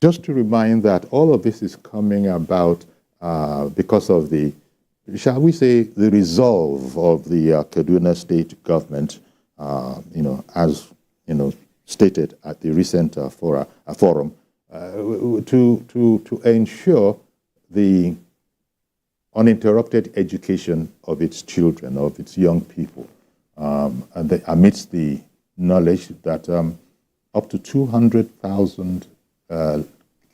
Just to remind that all of this is coming about because of the, shall we say, the resolve of the Kaduna state government, as stated at the recent forum, to ensure the uninterrupted education of its children, of its young people, amidst the knowledge that up to 200,000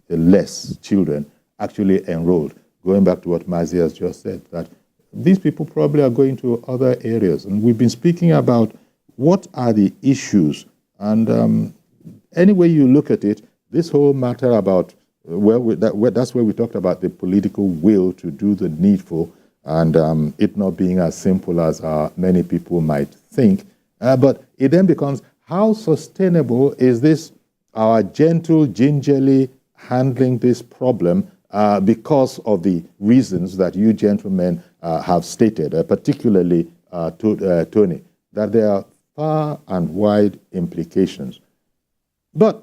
less children actually enrolled. Going back to what Mazi has just said, that these people probably are going to other areas. And we've been speaking about what are the issues. And any way you look at it, this whole matter about, that's where we talked about the political will to do the needful, and it not being as simple as many people might think. But it then becomes, how sustainable is this, our gentle, gingerly handling this problem because of the reasons that you gentlemen have stated, particularly Tony, that there are far and wide implications. But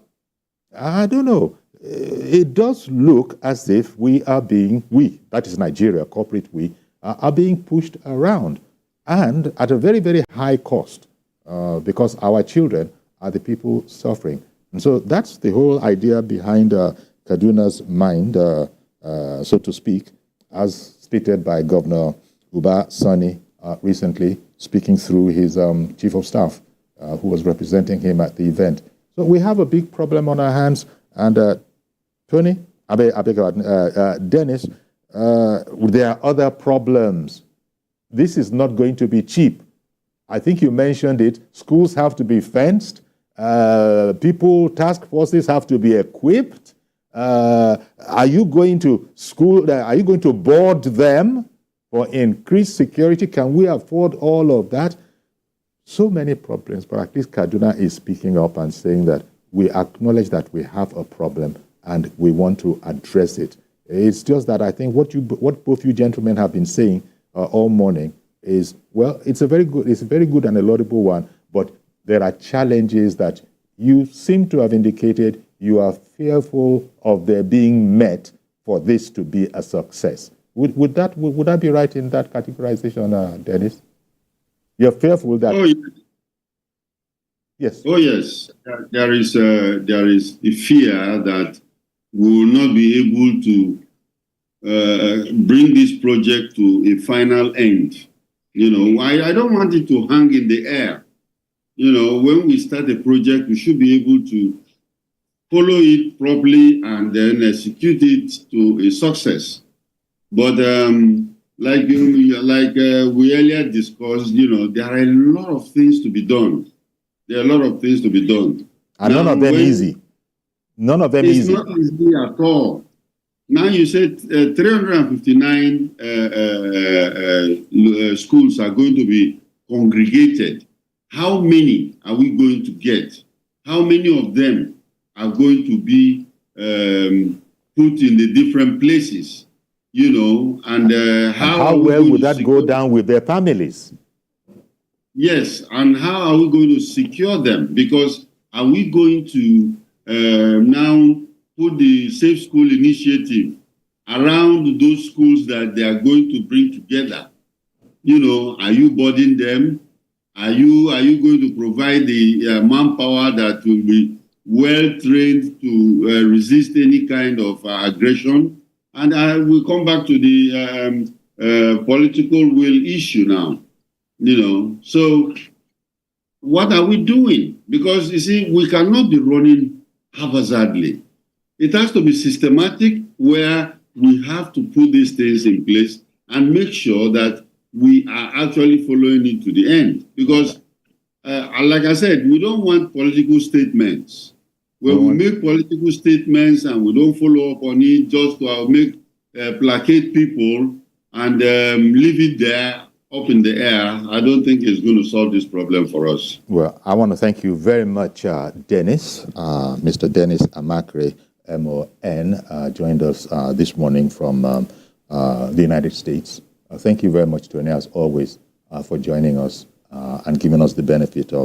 I don't know, it does look as if we, that is Nigeria, corporate we, are being pushed around, and at a very, very high cost, because our children are the people suffering. And so that's the whole idea behind Kaduna's mind, so to speak, as stated by Governor Uba Sani recently, speaking through his chief of staff, who was representing him at the event. So we have a big problem on our hands. And Tony, Dennis, there are other problems. This is not going to be cheap. I think you mentioned it. Schools have to be fenced. Task forces have to be equipped. Are you going to are you going to board them for increased security? Can we afford all of that? So many problems, but at least Kaduna is speaking up and saying that we acknowledge that we have a problem and we want to address it. It's just that I think what both you gentlemen have been saying all morning is, well, it's a very good and a laudable one, but there are challenges that you seem to have indicated you are fearful of their being met for this to be a success. Would that be right in that categorization, Dennis? You're fearful that... Oh, yes. Oh, yes. There is a fear that we will not be able to bring this project to a final end. I don't want it to hang in the air. When we start a project, we should be able to follow it properly and then execute it to a success. But like we earlier discussed, there are a lot of things to be done. There are a lot of things to be done. And none of them easy. None of them easy. It's not easy at all. Now you said 359 schools are going to be congregated. How many are we going to get? How many of them are going to be put in the different places? And how well would that go down with their families? Yes, and how are we going to secure them? Because are we going to now put the Safe School initiative around those schools that they are going to bring together? Are you boarding them? Are you going to provide the manpower that will be well trained to resist any kind of aggression? And I will come back to the political will issue now. So what are we doing? Because you see, we cannot be running haphazardly. It has to be systematic, where we have to put these things in place and make sure that we are actually following it to the end. Because, like I said, we don't want political statements. When we make political statements and we don't follow up on it, just to placate people and leave it there up in the air, I don't think it's going to solve this problem for us. Well, I want to thank you very much, Dennis. Mr. Dennis Amakre, MON, joined us this morning from the United States. Thank you very much, Tony, as always, for joining us and giving us the benefit of